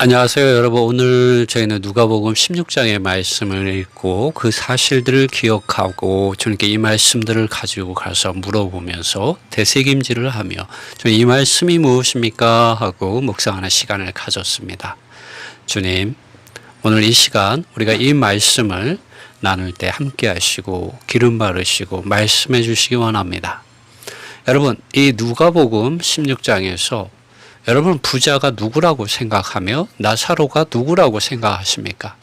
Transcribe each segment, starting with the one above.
안녕하세요, 여러분. 오늘 저희는 누가복음 16장의 말씀을 읽고 그 사실들을 기억하고 주님께 이 말씀들을 가지고 가서 물어보면서 되새김질을 하며 주님 이 말씀이 무엇입니까? 하고 묵상하는 시간을 가졌습니다. 주님, 오늘 이 시간 우리가 이 말씀을 나눌 때 함께 하시고 기름 바르시고 말씀해 주시기 원합니다. 여러분, 이 누가복음 16장에서 여러분 부자가 누구라고 생각하며 나사로가 누구라고 생각하십니까?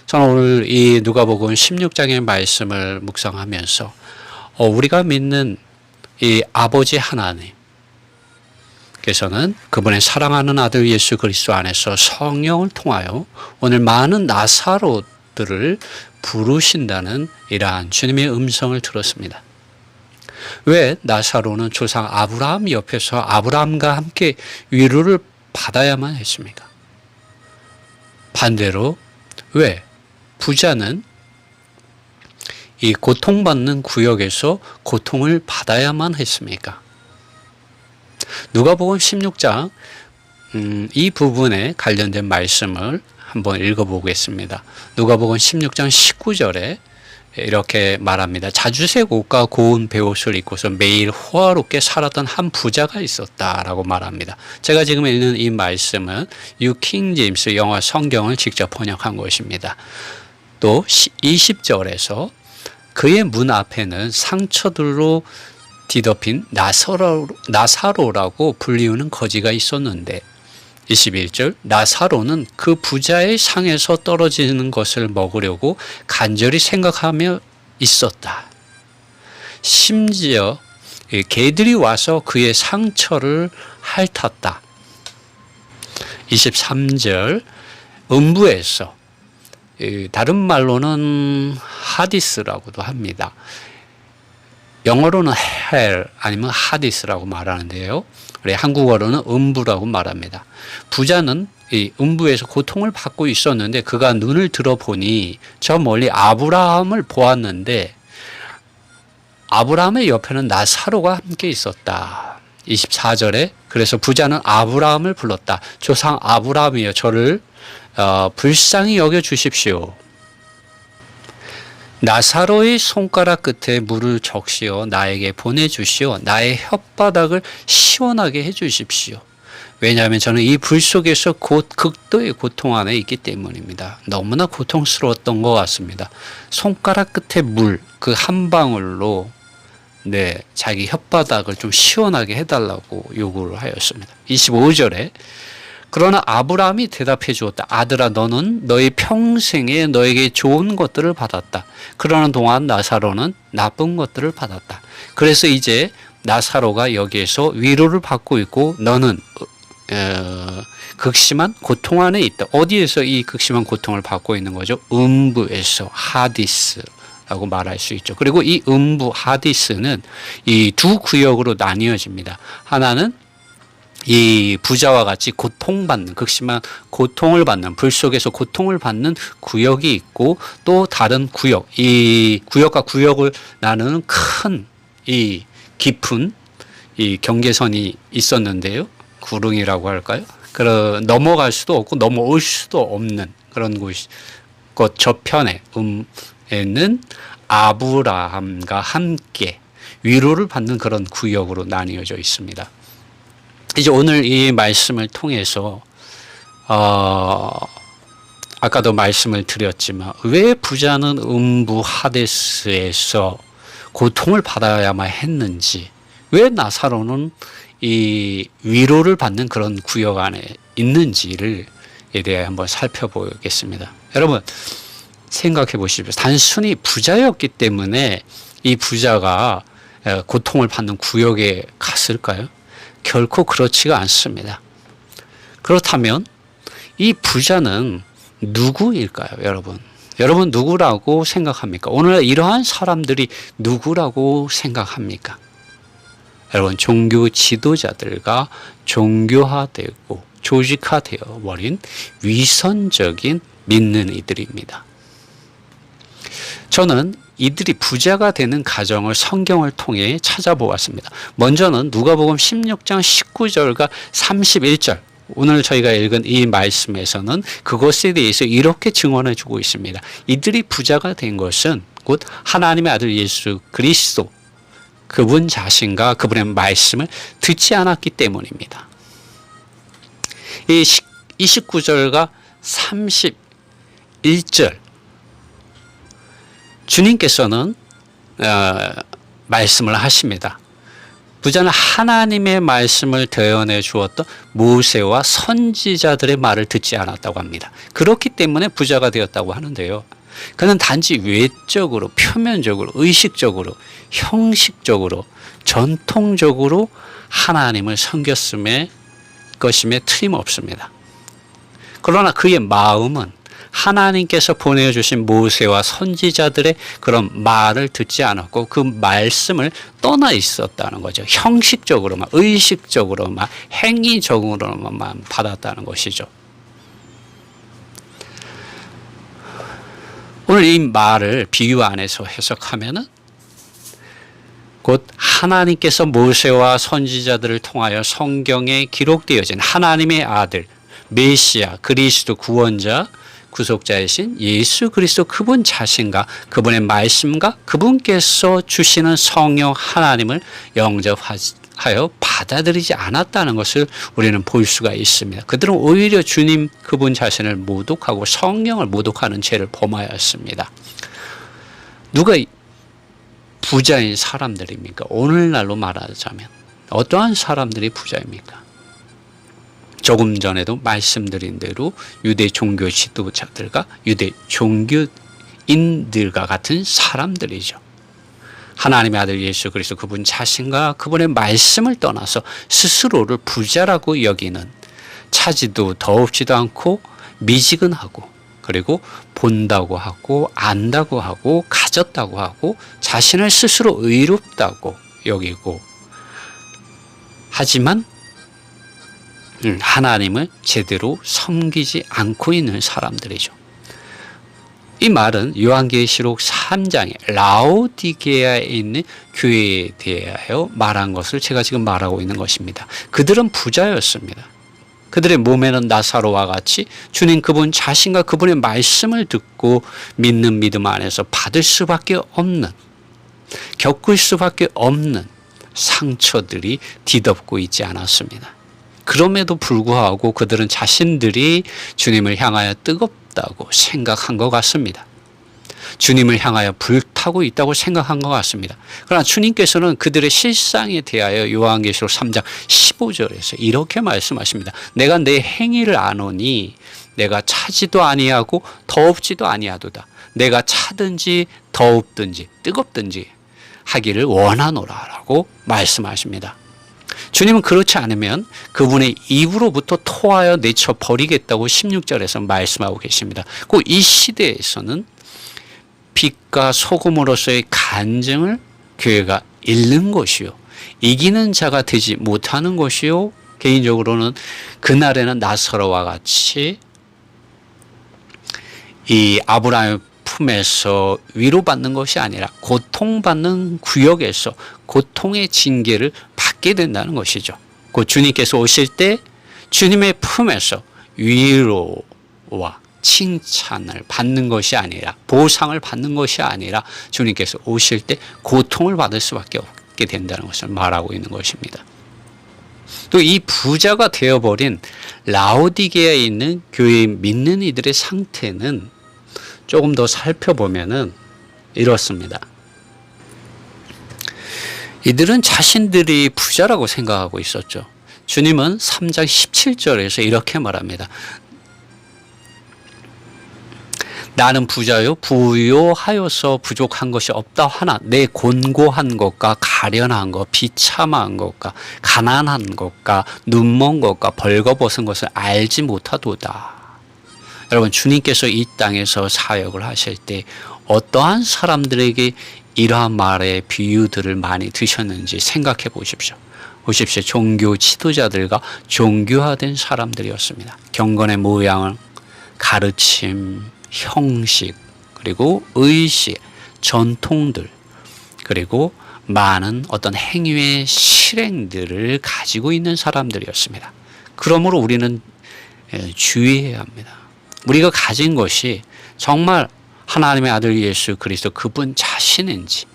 저는 오늘 이 누가복음 16장의 말씀을 묵상하면서 우리가 믿는 이 아버지 하나님께서는 그분의 사랑하는 아들 예수 그리스도 안에서 성령을 통하여 오늘 많은 나사로들을 부르신다는 이러한 주님의 음성을 들었습니다. 왜 나사로는 조상 아브라함 옆에서 아브라함과 함께 위로를 받아야만 했습니까? 반대로 왜 부자는 이 고통받는 구역에서 고통을 받아야만 했습니까? 누가복음 16장 이 부분에 관련된 말씀을 한번 읽어보겠습니다. 누가복음 16장 19절에 이렇게 말합니다. 자주색 옷과 고운 베옷을 입고서 매일 호화롭게 살았던 한 부자가 있었다라고 말합니다. 제가 지금 읽는 이 말씀은 뉴 킹 제임스 영어 성경을 직접 번역한 것입니다. 또 20절에서 그의 문 앞에는 상처들로 뒤덮인 나사로라고 불리우는 거지가 있었는데 21절 나사로는 그 부자의 상에서 떨어지는 것을 먹으려고 간절히 생각하며 있었다. 심지어 개들이 와서 그의 상처를 핥았다. 23절 음부에서 다른 말로는 하디스라고도 합니다. 영어로는 hell 아니면 하디스라고 말하는데요. 한국어로는 음부라고 말합니다. 부자는 이 음부에서 고통을 받고 있었는데 그가 눈을 들어보니 저 멀리 아브라함을 보았는데 아브라함의 옆에는 나사로가 함께 있었다. 24절에 그래서 부자는 아브라함을 불렀다. 조상 아브라함이여 저를 불쌍히 여겨 주십시오. 나사로의 손가락 끝에 물을 적시어 나에게 보내주시오. 나의 혓바닥을 시원하게 해주십시오. 왜냐하면 저는 이 불 속에서 곧 극도의 고통 안에 있기 때문입니다. 너무나 고통스러웠던 것 같습니다. 손가락 끝에 물, 그 한 방울로 자기 혓바닥을 좀 시원하게 해달라고 요구를 하였습니다. 25절에 그러나 아브라함이 대답해 주었다. 아들아 너는 너의 평생에 너에게 좋은 것들을 받았다. 그러는 동안 나사로는 나쁜 것들을 받았다. 그래서 이제 나사로가 여기에서 위로를 받고 있고 너는 극심한 고통 안에 있다. 어디에서 이 극심한 고통을 받고 있는 거죠? 음부에서 하디스라고 말할 수 있죠. 그리고 이 음부 하디스는 이 두 구역으로 나뉘어집니다. 하나는 이 부자와 같이 고통받는 극심한 고통을 받는 불 속에서 고통을 받는 구역이 있고 또 다른 구역 이 구역과 구역을 나누는 큰 이 깊은 이 경계선이 있었는데요. 구릉이라고 할까요? 넘어갈 수도 없고 넘어올 수도 없는 그런 곳 저편에는 아브라함과 함께 위로를 받는 그런 구역으로 나뉘어져 있습니다. 이제 오늘 이 말씀을 통해서 아까도 말씀을 드렸지만 왜 부자는 음부 하데스에서 고통을 받아야만 했는지 왜 나사로는 이 위로를 받는 그런 구역 안에 있는지를 대해 한번 살펴보겠습니다. 여러분 생각해 보십시오. 단순히 부자였기 때문에 이 부자가 고통을 받는 구역에 갔을까요? 결코 그렇지가 않습니다. 그렇다면 이 부자는 누구일까요, 여러분? 여러분 누구라고 생각합니까? 오늘 이러한 사람들이 누구라고 생각합니까? 여러분 종교 지도자들과 종교화되고 조직화되어 버린 위선적인 믿는 이들입니다. 저는 이들이 부자가 되는 가정을 성경을 통해 찾아보았습니다. 먼저는 누가복음 16장 19절과 31절 오늘 저희가 읽은 이 말씀에서는 그것에 대해서 이렇게 증언해 주고 있습니다. 이들이 부자가 된 것은 곧 하나님의 아들 예수 그리스도 그분 자신과 그분의 말씀을 듣지 않았기 때문입니다. 이 29절과 31절 주님께서는 말씀을 하십니다. 부자는 하나님의 말씀을 대언해 주었던 모세와 선지자들의 말을 듣지 않았다고 합니다. 그렇기 때문에 부자가 되었다고 하는데요. 그는 단지 외적으로, 표면적으로, 의식적으로, 형식적으로, 전통적으로 하나님을 섬겼음에 것임에 틀림없습니다. 그러나 그의 마음은 하나님께서 보내주신 모세와 선지자들의 그런 말을 듣지 않았고 그 말씀을 떠나 있었다는 거죠. 형식적으로만, 의식적으로만, 행위적으로만 받았다는 것이죠. 오늘 이 말을 비유 안에서 해석하면은 곧 하나님께서 모세와 선지자들을 통하여 성경에 기록되어진 하나님의 아들, 메시아, 그리스도 구원자, 구속자이신 예수 그리스도 그분 자신과 그분의 말씀과 그분께서 주시는 성령 하나님을 영접하여 받아들이지 않았다는 것을 우리는 볼 수가 있습니다. 그들은 오히려 주님 그분 자신을 모독하고 성령을 모독하는 죄를 범하였습니다. 누가 부자인 사람들입니까? 오늘날로 말하자면 어떠한 사람들이 부자입니까? 조금 전에도 말씀드린 대로 유대 종교 지도자들과 유대 종교인들과 같은 사람들이죠. 하나님의 아들 예수 그리스도 그분 자신과 그분의 말씀을 떠나서 스스로를 부자라고 여기는 차지도 더럽지도 않고 미지근하고 그리고 본다고 하고 안다고 하고 가졌다고 하고 자신을 스스로 의롭다고 여기고 하지만 하나님을 제대로 섬기지 않고 있는 사람들이죠. 이 말은 요한계시록 3장에 라오디게아에 있는 교회에 대하여 말한 것을 제가 지금 말하고 있는 것입니다. 그들은 부자였습니다. 그들의 몸에는 나사로와 같이 주님 그분 자신과 그분의 말씀을 듣고 믿는 믿음 안에서 받을 수밖에 없는, 겪을 수밖에 없는 상처들이 뒤덮고 있지 않았습니다. 그럼에도 불구하고 그들은 자신들이 주님을 향하여 뜨겁다고 생각한 것 같습니다. 주님을 향하여 불타고 있다고 생각한 것 같습니다. 그러나 주님께서는 그들의 실상에 대하여 요한계시록 3장 15절에서 이렇게 말씀하십니다. 내가 내 행위를 아노니 내가 차지도 아니하고 더웁지도 아니하도다. 내가 차든지 더웁든지 뜨겁든지 하기를 원하노라라고 말씀하십니다. 주님은 그렇지 않으면 그분의 입으로부터 토하여 내쳐버리겠다고 16절에서 말씀하고 계십니다. 꼭 이 시대에서는 빛과 소금으로서의 간증을 교회가 잃는 것이요, 이기는 자가 되지 못하는 것이요, 개인적으로는 그날에는 나사로와 같이 이 아브라함의 품에서 위로받는 것이 아니라 고통받는 구역에서 고통의 징계를 받게 된다는 것이죠. 곧 주님께서 오실 때 주님의 품에서 위로와 칭찬을 받는 것이 아니라, 보상을 받는 것이 아니라 주님께서 오실 때 고통을 받을 수밖에 없게 된다는 것을 말하고 있는 것입니다. 또 이 부자가 되어버린 라오디게아에 있는 교회 믿는 이들의 상태는 조금 더 살펴보면은 이렇습니다. 이들은 자신들이 부자라고 생각하고 있었죠. 주님은 3장 17절에서 이렇게 말합니다. 나는 부자요 부요하여서 부족한 것이 없다 하나 내 곤고한 것과 가련한 것, 비참한 것과 가난한 것과 눈먼 것과 벌거벗은 것을 알지 못하도다. 여러분, 주님께서 이 땅에서 사역을 하실 때 어떠한 사람들에게 이러한 말의 비유들을 많이 드셨는지 생각해 보십시오. 보십시오. 종교 지도자들과 종교화된 사람들이었습니다. 경건의 모양을, 가르침, 형식, 그리고 의식, 전통들, 그리고 많은 어떤 행위의 실행들을 가지고 있는 사람들이었습니다. 그러므로 우리는 주의해야 합니다. 우리가 가진 것이 정말 하나님의 아들 예수 그리스도 그분 자신인지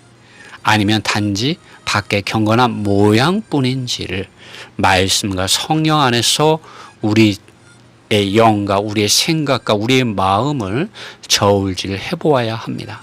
아니면 단지 밖에 경건한 모양뿐인지를 말씀과 성령 안에서 우리의 영과 우리의 생각과 우리의 마음을 저울질을 해보아야 합니다.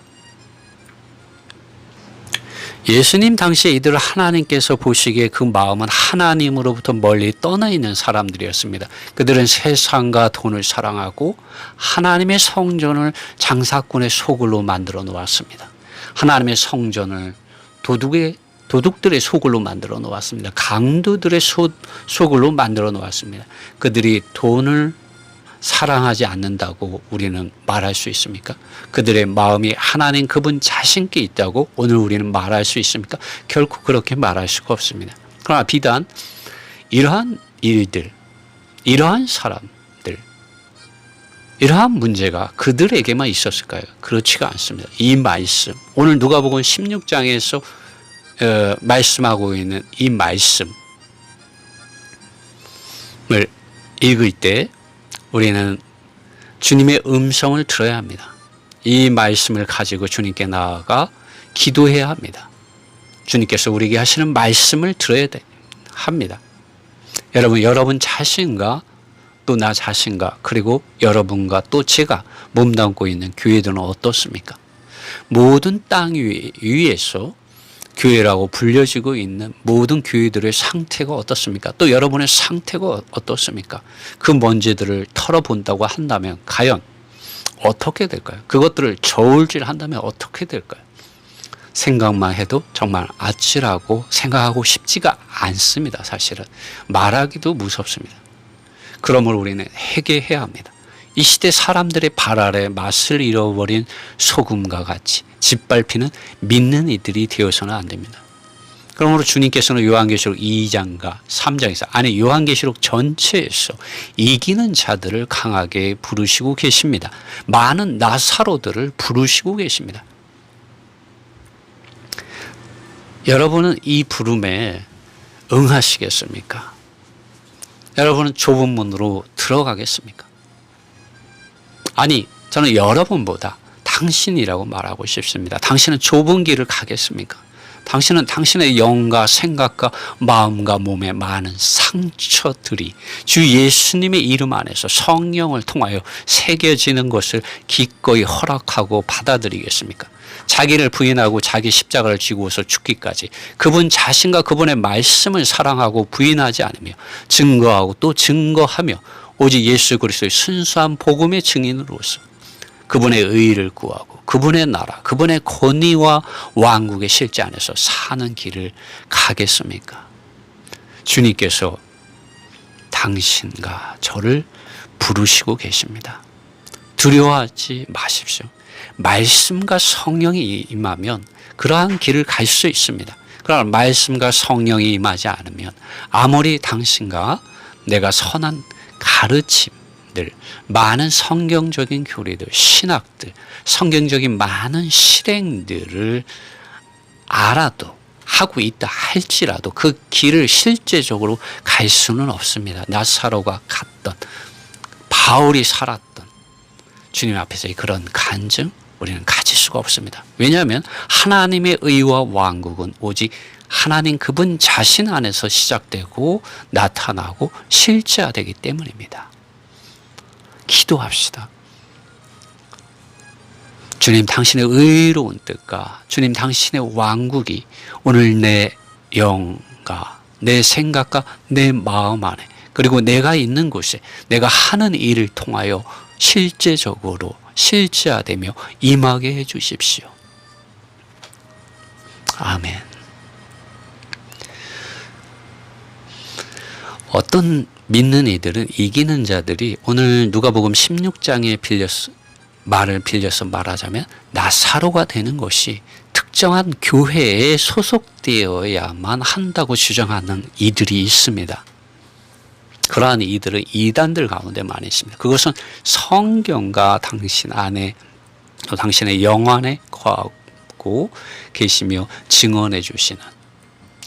예수님 당시에 이들을 하나님께서 보시기에 그 마음은 하나님으로부터 멀리 떠나 있는 사람들이었습니다. 그들은 세상과 돈을 사랑하고 하나님의 성전을 장사꾼의 소굴로 만들어 놓았습니다. 하나님의 성전을 도둑들의 소굴로 만들어 놓았습니다. 강도들의 소굴로 만들어 놓았습니다. 그들이 돈을 사랑하지 않는다고 우리는 말할 수 있습니까? 그들의 마음이 하나님 그분 자신께 있다고 오늘 우리는 말할 수 있습니까? 결코 그렇게 말할 수가 없습니다. 그러나 비단 이러한 일들, 이러한 사람들, 이러한 문제가 그들에게만 있었을까요? 그렇지가 않습니다. 이 말씀, 오늘 누가복음 16장에서 말씀하고 있는 이 말씀을 읽을 때 우리는 주님의 음성을 들어야 합니다. 이 말씀을 가지고 주님께 나아가 기도해야 합니다. 주님께서 우리에게 하시는 말씀을 들어야 합니다. 여러분 자신과 또 나 자신과 그리고 여러분과 또 제가 몸담고 있는 교회들은 어떻습니까? 모든 땅 위에서 교회라고 불려지고 있는 모든 교회들의 상태가 어떻습니까? 또 여러분의 상태가 어떻습니까? 그 문제들을 털어본다고 한다면 과연 어떻게 될까요? 그것들을 저울질한다면 어떻게 될까요? 생각만 해도 정말 아찔하고 생각하고 싶지가 않습니다. 사실은 말하기도 무섭습니다. 그러므로 우리는 회개해야 합니다. 이 시대 사람들의 발 아래 맛을 잃어버린 소금과 같이 짓밟히는 믿는 이들이 되어서는 안 됩니다. 그러므로 주님께서는 요한계시록 2장과 3장에서 아니 요한계시록 전체에서 이기는 자들을 강하게 부르시고 계십니다. 많은 나사로들을 부르시고 계십니다. 여러분은 이 부름에 응하시겠습니까? 여러분은 좁은 문으로 들어가겠습니까? 아니, 저는 여러분보다 당신이라고 말하고 싶습니다. 당신은 좁은 길을 가겠습니까? 당신은 당신의 영과 생각과 마음과 몸에 많은 상처들이 주 예수님의 이름 안에서 성령을 통하여 새겨지는 것을 기꺼이 허락하고 받아들이겠습니까? 자기를 부인하고 자기 십자가를 지고서 죽기까지 그분 자신과 그분의 말씀을 사랑하고 부인하지 않으며 증거하고 또 증거하며 오직 예수 그리스도의 순수한 복음의 증인으로서 그분의 의의를 구하고 그분의 나라, 그분의 권위와 왕국의 실제 안에서 사는 길을 가겠습니까? 주님께서 당신과 저를 부르시고 계십니다. 두려워하지 마십시오. 말씀과 성령이 임하면 그러한 길을 갈 수 있습니다. 그러나 말씀과 성령이 임하지 않으면 아무리 당신과 내가 선한 가르침들, 많은 성경적인 교리들, 신학들, 성경적인 많은 실행들을 알아도 하고 있다 할지라도 그 길을 실제적으로 갈 수는 없습니다. 나사로가 갔던, 바울이 살았던 주님 앞에서의 그런 간증 우리는 가질 수가 없습니다. 왜냐하면 하나님의 의와 왕국은 오직 하나님 그분 자신 안에서 시작되고 나타나고 실제화되기 때문입니다. 기도합시다. 주님 당신의 의로운 뜻과 주님 당신의 왕국이 오늘 내 영과 내 생각과 내 마음 안에 그리고 내가 있는 곳에 내가 하는 일을 통하여 실제적으로 실제화되며 임하게 해 주십시오. 아멘. 어떤 믿는 이들은 이기는 자들이 오늘 누가복음 16장에 말을 빌려서 말하자면 나사로가 되는 것이 특정한 교회에 소속되어야만 한다고 주장하는 이들이 있습니다. 그러한 이들은 이단들 가운데 많이 있습니다. 그것은 성경과 당신 안에 또 당신의 영 안에 거하고 계시며 증언해 주시는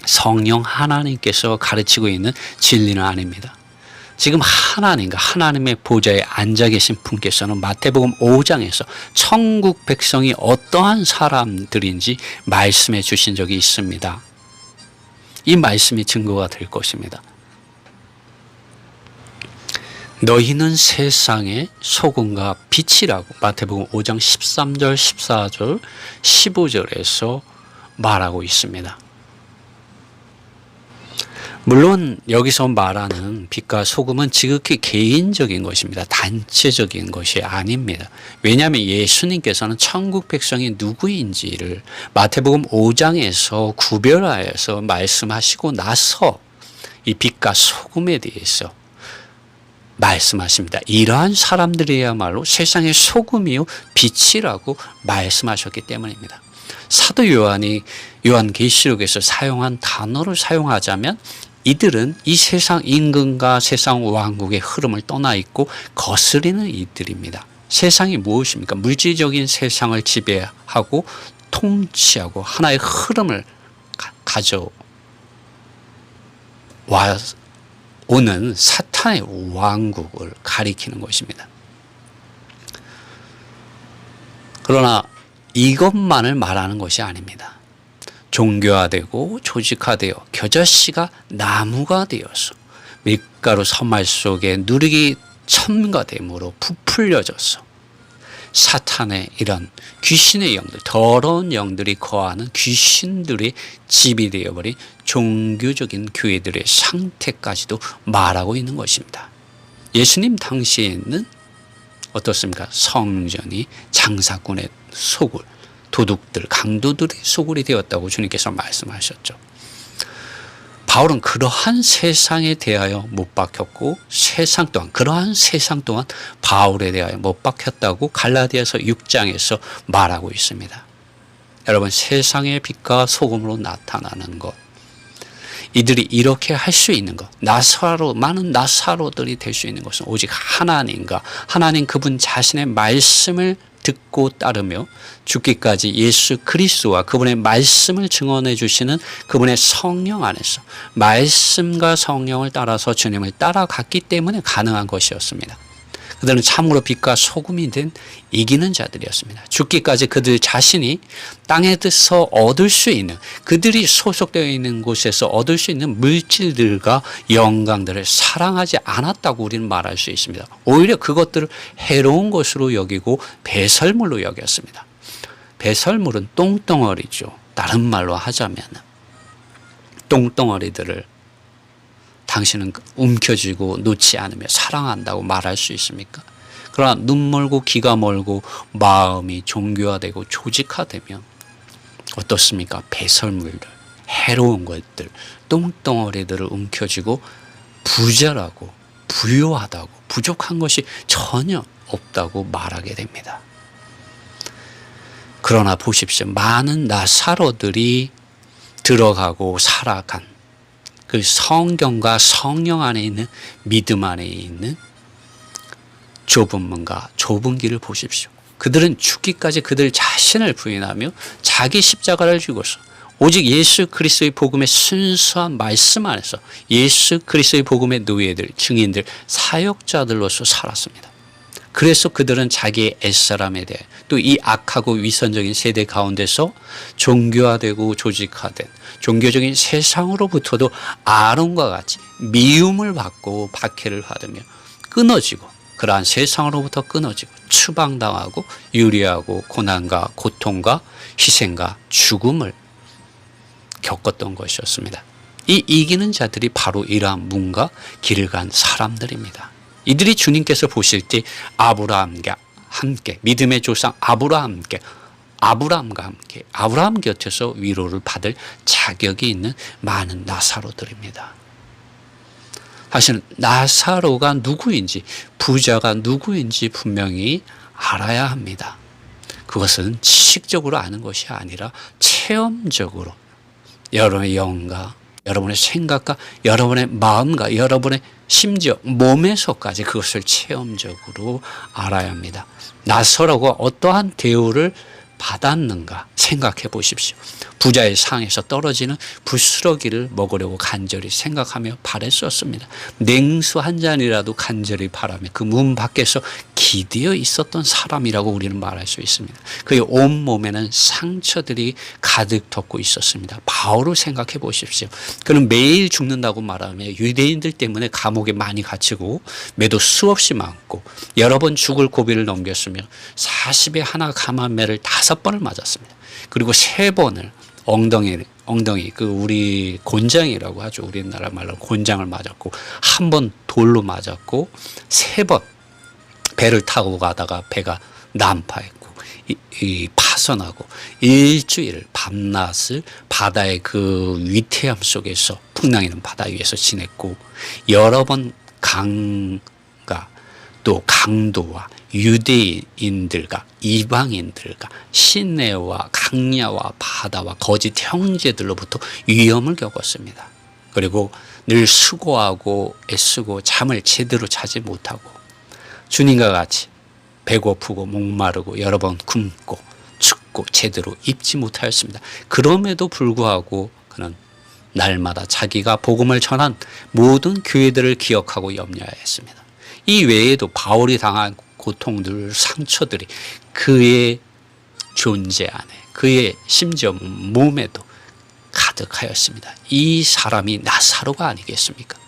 성령 하나님께서 가르치고 있는 진리는 아닙니다. 지금 하나님과 하나님의 보좌에 앉아 계신 분께서는 마태복음 5장에서 천국 백성이 어떠한 사람들인지 말씀해 주신 적이 있습니다. 이 말씀이 증거가 될 것입니다. 너희는 세상의 소금과 빛이라고 마태복음 5장 13절, 14절, 15절에서 말하고 있습니다. 물론 여기서 말하는 빛과 소금은 지극히 개인적인 것입니다. 단체적인 것이 아닙니다. 왜냐하면 예수님께서는 천국 백성이 누구인지를 마태복음 5장에서 구별하여서 말씀하시고 나서 이 빛과 소금에 대해서 말씀하십니다. 이러한 사람들이야말로 세상의 소금이요 빛이라고 말씀하셨기 때문입니다. 사도 요한이 요한계시록에서 사용한 단어를 사용하자면 이들은 이 세상 임금과 세상 왕국의 흐름을 떠나 있고 거스리는 이들입니다. 세상이 무엇입니까? 물질적인 세상을 지배하고 통치하고 하나의 흐름을 가져와 오는 사탄의 왕국을 가리키는 것입니다. 그러나 이것만을 말하는 것이 아닙니다. 종교화되고 조직화되어 겨자씨가 나무가 되어서 밀가루 서말 속에 누룩이 첨가됨으로 부풀려져서 사탄의 이런 귀신의 영들, 더러운 영들이 거하는 귀신들의 집이 되어버린 종교적인 교회들의 상태까지도 말하고 있는 것입니다. 예수님 당시에는 어떻습니까? 성전이 장사꾼의 소굴, 도둑들, 강도들의 소굴이 되었다고 주님께서 말씀하셨죠. 바울은 그러한 세상에 대하여 못 박혔고 그러한 세상 또한 바울에 대하여 못 박혔다고 갈라디아서 6장에서 말하고 있습니다. 여러분, 세상의 빛과 소금으로 나타나는 것, 이들이 이렇게 할 수 있는 것, 많은 나사로들이 될 수 있는 것은 오직 하나님과 하나님 그분 자신의 말씀을 듣고 따르며 죽기까지 예수 그리스도와 그분의 말씀을 증언해 주시는 그분의 성령 안에서 말씀과 성령을 따라서 주님을 따라갔기 때문에 가능한 것이었습니다. 그들은 참으로 빛과 소금이 된 이기는 자들이었습니다. 죽기까지 그들 자신이 땅에서 얻을 수 있는, 그들이 소속되어 있는 곳에서 얻을 수 있는 물질들과 영광들을 사랑하지 않았다고 우리는 말할 수 있습니다. 오히려 그것들을 해로운 것으로 여기고 배설물로 여겼습니다. 배설물은 똥덩어리죠. 다른 말로 하자면 똥덩어리들을 당신은 움켜쥐고 놓지 않으며 사랑한다고 말할 수 있습니까? 그러나 눈 멀고 귀가 멀고 마음이 종교화되고 조직화되면 어떻습니까? 배설물들, 해로운 것들, 똥덩어리들을 움켜쥐고 부자라고, 부유하다고, 부족한 것이 전혀 없다고 말하게 됩니다. 그러나 보십시오. 많은 나사로들이 들어가고 살아간 그 성경과 성령 안에 있는 믿음 안에 있는 좁은 문과 좁은 길을 보십시오. 그들은 죽기까지 그들 자신을 부인하며 자기 십자가를 지고서 오직 예수 그리스도의 복음의 순수한 말씀 안에서 예수 그리스도의 복음의 노예들, 증인들, 사역자들로서 살았습니다. 그래서 그들은 자기의 옛사람에 대해 또 이 악하고 위선적인 세대 가운데서 종교화되고 조직화된 종교적인 세상으로부터도 아론과 같이 미움을 받고 박해를 받으며 끊어지고 그러한 세상으로부터 끊어지고 추방당하고 유리하고 고난과 고통과 희생과 죽음을 겪었던 것이었습니다. 이 이기는 자들이 바로 이러한 문과 길을 간 사람들입니다. 이들이 주님께서 보실 때 아브라함과 함께 믿음의 조상 아브라함과 함께 아브라함 곁에서 위로를 받을 자격이 있는 많은 나사로들입니다. 사실은 나사로가 누구인지 부자가 누구인지 분명히 알아야 합니다. 그것은 지식적으로 아는 것이 아니라 체험적으로 여러분의 영과 여러분의 생각과 여러분의 마음과 여러분의 심지어 몸에서까지 그것을 체험적으로 알아야 합니다. 나사로가 어떠한 대우를 받았는가 생각해 보십시오. 부자의 상에서 떨어지는 부스러기를 먹으려고 간절히 생각하며 바랬었습니다. 냉수 한 잔이라도 간절히 바라며 그 문 밖에서 기대어 있었던 사람이라고 우리는 말할 수 있습니다. 그의 온몸에는 상처들이 가득 덮고 있었습니다. 바울을 생각해 보십시오. 그는 매일 죽는다고 말하며 유대인들 때문에 감옥에 많이 갇히고 매도 수없이 많고 여러 번 죽을 고비를 넘겼으며 40에 하나 감한매를 5번을 맞았습니다. 그리고 3번을 엉덩이 그 우리 곤장이라고 하죠. 우리나라 말로 곤장을 맞았고, 1번 돌로 맞았고, 3번 배를 타고 가다가 배가 난파했고 파손하고 일주일 밤낮을 바다의 그 위태함 속에서 풍랑이는 바다 위에서 지냈고, 여러 번 강과 또 강도와 유대인들과 이방인들과 시내와 강야와 바다와 거짓 형제들로부터 위험을 겪었습니다. 그리고 늘 수고하고 애쓰고 잠을 제대로 자지 못하고 주님과 같이 배고프고 목마르고 여러 번 굶고 춥고 제대로 입지 못하였습니다. 그럼에도 불구하고 그는 날마다 자기가 복음을 전한 모든 교회들을 기억하고 염려하였습니다. 이 외에도 바울이 당한 고통들, 상처들이 그의 존재 안에, 그의 심지어 몸에도 가득하였습니다. 이 사람이 나사로가 아니겠습니까?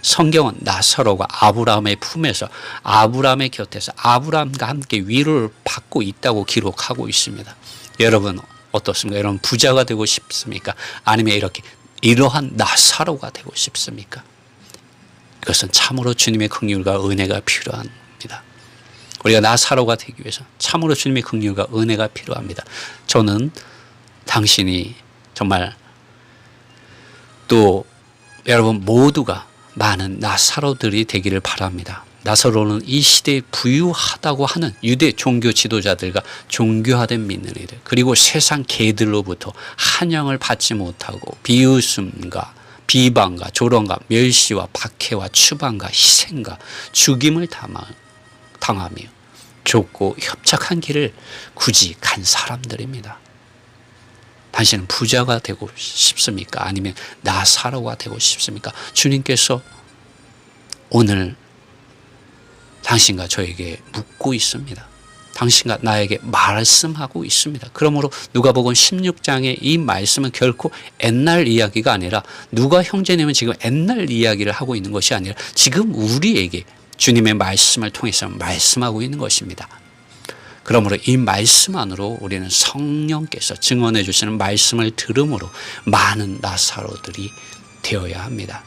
성경은 나사로가 아브라함의 품에서, 아브라함의 곁에서 아브라함과 함께 위로를 받고 있다고 기록하고 있습니다. 여러분 어떻습니까? 여러분 부자가 되고 싶습니까? 아니면 이러한 나사로가 되고 싶습니까? 그것은 참으로 주님의 긍휼과 은혜가 필요합니다. 우리가 나사로가 되기 위해서 참으로 주님의 긍휼과 은혜가 필요합니다. 저는 당신이 정말 또 여러분 모두가 많은 나사로들이 되기를 바랍니다. 나사로는 이 시대에 부유하다고 하는 유대 종교 지도자들과 종교화된 믿는 이들, 그리고 세상 개들로부터 환영을 받지 못하고 비웃음과 비방과 조롱과 멸시와 박해와 추방과 희생과 죽임을 당하며 좁고 협착한 길을 굳이 간 사람들입니다. 당신은 부자가 되고 싶습니까? 아니면 나사로가 되고 싶습니까? 주님께서 오늘 당신과 저에게 묻고 있습니다. 당신과 나에게 말씀하고 있습니다. 그러므로 누가복음 16장의 이 말씀은 결코 옛날 이야기가 아니라, 누가 형제님은 지금 옛날 이야기를 하고 있는 것이 아니라 지금 우리에게 주님의 말씀을 통해서 말씀하고 있는 것입니다. 그러므로 이 말씀 안으로 우리는 성령께서 증언해 주시는 말씀을 들음으로 많은 나사로들이 되어야 합니다.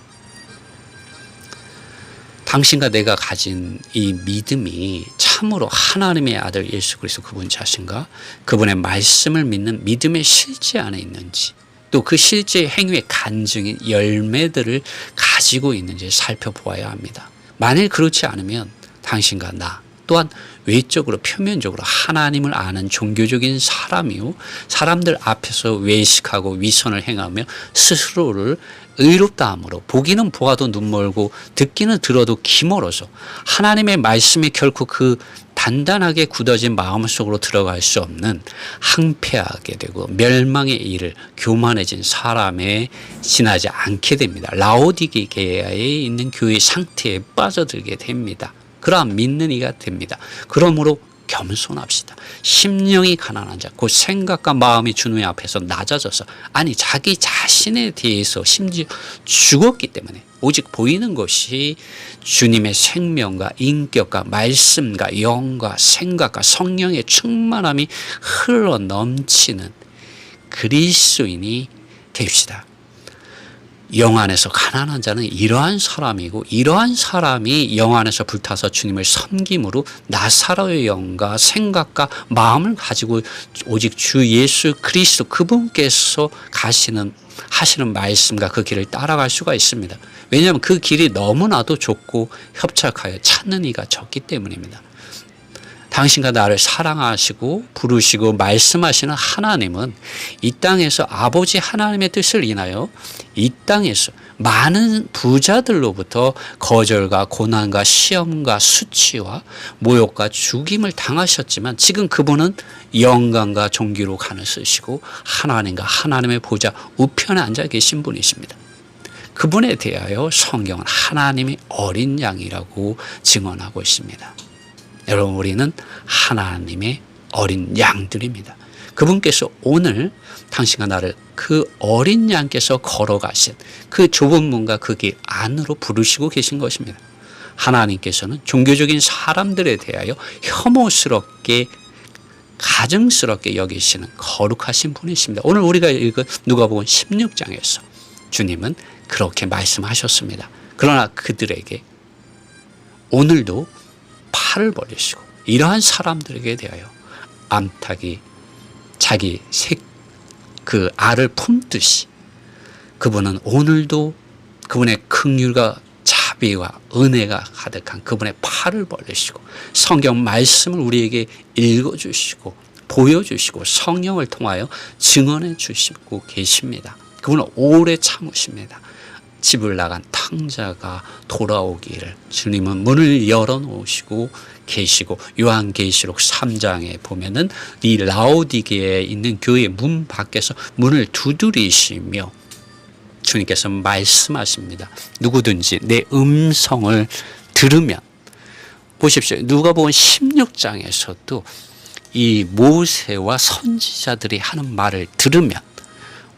당신과 내가 가진 이 믿음이 참으로 하나님의 아들 예수 그리스도 그분 자신과 그분의 말씀을 믿는 믿음의 실제 안에 있는지, 또 그 실제 행위의 간증인 열매들을 가지고 있는지 살펴보아야 합니다. 만일 그렇지 않으면 당신과 나 또한 외적으로 표면적으로 하나님을 아는 종교적인 사람이요, 사람들 앞에서 외식하고 위선을 행하며 스스로를 의롭다 함으로 보기는 보아도 눈멀고 듣기는 들어도 귀멀어서 하나님의 말씀이 결코 그 단단하게 굳어진 마음 속으로 들어갈 수 없는 항폐하게 되고 멸망의 일을 교만해진 사람에 지나지 않게 됩니다. 라오디게아에 있는 교회 상태에 빠져들게 됩니다. 그러한 믿는 이가 됩니다. 그러므로 겸손합시다. 심령이 가난한 자, 곧 생각과 마음이 주님의 앞에서 낮아져서, 아니 자기 자신에 대해서 심지어 죽었기 때문에 오직 보이는 것이 주님의 생명과 인격과 말씀과 영과 생각과 성령의 충만함이 흘러 넘치는 그리스도인이 됩시다. 영 안에서 가난한 자는 이러한 사람이고, 이러한 사람이 영 안에서 불타서 주님을 섬김으로 나사로의 영과 생각과 마음을 가지고 오직 주 예수 그리스도 그분께서 하시는 말씀과 그 길을 따라갈 수가 있습니다. 왜냐하면 그 길이 너무나도 좁고 협착하여 찾는 이가 적기 때문입니다. 당신과 나를 사랑하시고 부르시고 말씀하시는 하나님은 이 땅에서 아버지 하나님의 뜻을 인하여 이 땅에서 많은 부자들로부터 거절과 고난과 시험과 수치와 모욕과 죽임을 당하셨지만 지금 그분은 영광과 존귀로 가느쓰시고 하나님과 하나님의 보좌 우편에 앉아 계신 분이십니다. 그분에 대하여 성경은 하나님이 어린 양이라고 증언하고 있습니다. 여러분, 우리는 하나님의 어린 양들입니다. 그분께서 오늘 당신과 나를 그 어린 양께서 걸어가신 그 좁은 문과 그 길 안으로 부르시고 계신 것입니다. 하나님께서는 종교적인 사람들에 대하여 혐오스럽게 가증스럽게 여기시는 거룩하신 분이십니다. 오늘 우리가 읽은 누가복음 16장에서 주님은 그렇게 말씀하셨습니다. 그러나 그들에게 오늘도 팔을 벌리시고 이러한 사람들에게 대하여 암탉이 자기 그 알을 품듯이 그분은 오늘도 그분의 긍휼과 자비와 은혜가 가득한 그분의 팔을 벌리시고 성경 말씀을 우리에게 읽어주시고 보여주시고 성령을 통하여 증언해 주시고 계십니다. 그분은 오래 참으십니다. 집을 나간 탕자가 돌아오기를 주님은 문을 열어놓으시고 계시고 요한계시록 3장에 보면은 이 라오디게에 있는 교회 문 밖에서 문을 두드리시며 주님께서 말씀하십니다. 누구든지 내 음성을 들으면 보십시오. 누가복음 16장에서도 이 모세와 선지자들이 하는 말을 들으면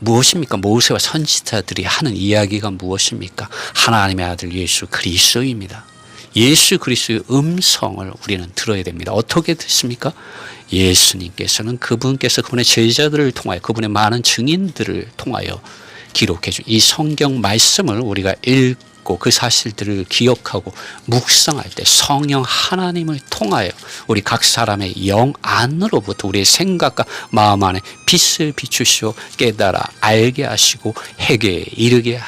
무엇입니까? 모세와 선지자들이 하는 이야기가 무엇입니까? 하나님의 아들 예수 그리스도입니다. 예수 그리스도의 음성을 우리는 들어야 됩니다. 어떻게 듣습니까? 예수님께서는 그분께서 그분의 제자들을 통하여 그분의 많은 증인들을 통하여 기록해 준 이 성경 말씀을 우리가 읽고 그 사실들을 기억하고 묵상할 때 성령 하나님을 통하여 우리 각 사람의 영 안으로부터 우리의 생각과 마음 안에 빛을 비추시오 깨달아 알게 하시고 회개에 이르게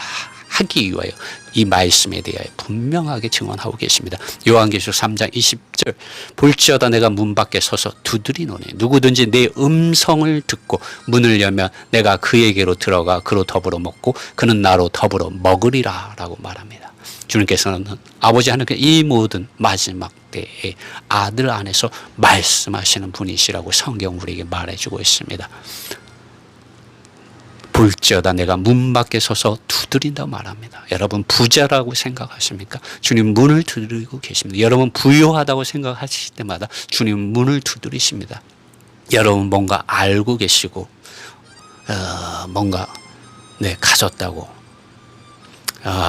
하기 위하여 이 말씀에 대하여 분명하게 증언하고 계십니다. 요한계시록 3장 20절 볼지어다 내가 문 밖에 서서 두드리노니 누구든지 내 음성을 듣고 문을 열면 내가 그에게로 들어가 그로 더불어 먹고 그는 나로 더불어 먹으리라 라고 말합니다. 주님께서는 아버지 하나님께 이 모든 마지막 때에 아들 안에서 말씀하시는 분이시라고 성경 우리에게 말해주고 있습니다. 볼지어다 내가 문 밖에 서서 두드린다 말합니다. 여러분 부자라고 생각하십니까? 주님 문을 두드리고 계십니다. 여러분 부유하다고 생각하실 때마다 주님 문을 두드리십니다. 여러분 뭔가 알고 계시고 뭔가 가졌다고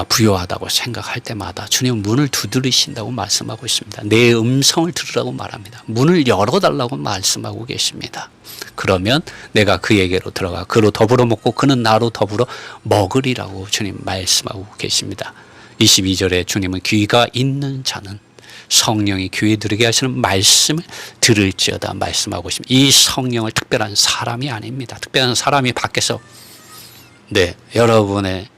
부유하다고 생각할 때마다 주님 문을 두드리신다고 말씀하고 있습니다. 내 음성을 들으라고 말합니다. 문을 열어달라고 말씀하고 계십니다. 그러면 내가 그에게로 들어가 그로 더불어 먹고 그는 나로 더불어 먹으리라고 주님 말씀하고 계십니다. 22절에 주님은 귀가 있는 자는 성령이 교회들에게 하시는 말씀을 들을지어다 말씀하고 있습니다. 이 성령을 특별한 사람이 아닙니다. 특별한 사람이 밖에서 여러분의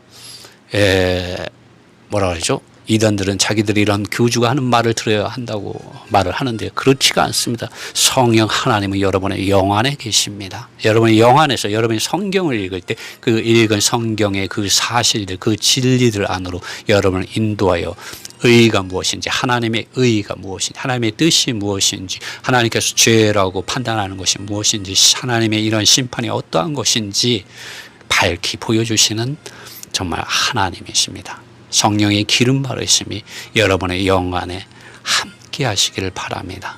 뭐라 그러죠? 이단들은 자기들이 이런 교주가 하는 말을 들어야 한다고 말을 하는데 그렇지가 않습니다. 성령 하나님은 여러분의 영 안에 계십니다. 여러분의 영 안에서 여러분이 성경을 읽을 때 그 읽은 성경의 그 사실들, 그 진리들 안으로 여러분을 인도하여 의의가 무엇인지, 하나님의 의의가 무엇인지, 하나님의 뜻이 무엇인지, 하나님께서 죄라고 판단하는 것이 무엇인지, 하나님의 이런 심판이 어떠한 것인지 밝히 보여주시는 정말 하나님이십니다. 성령의 기름 바르심이 여러분의 영 안에 함께 하시기를 바랍니다.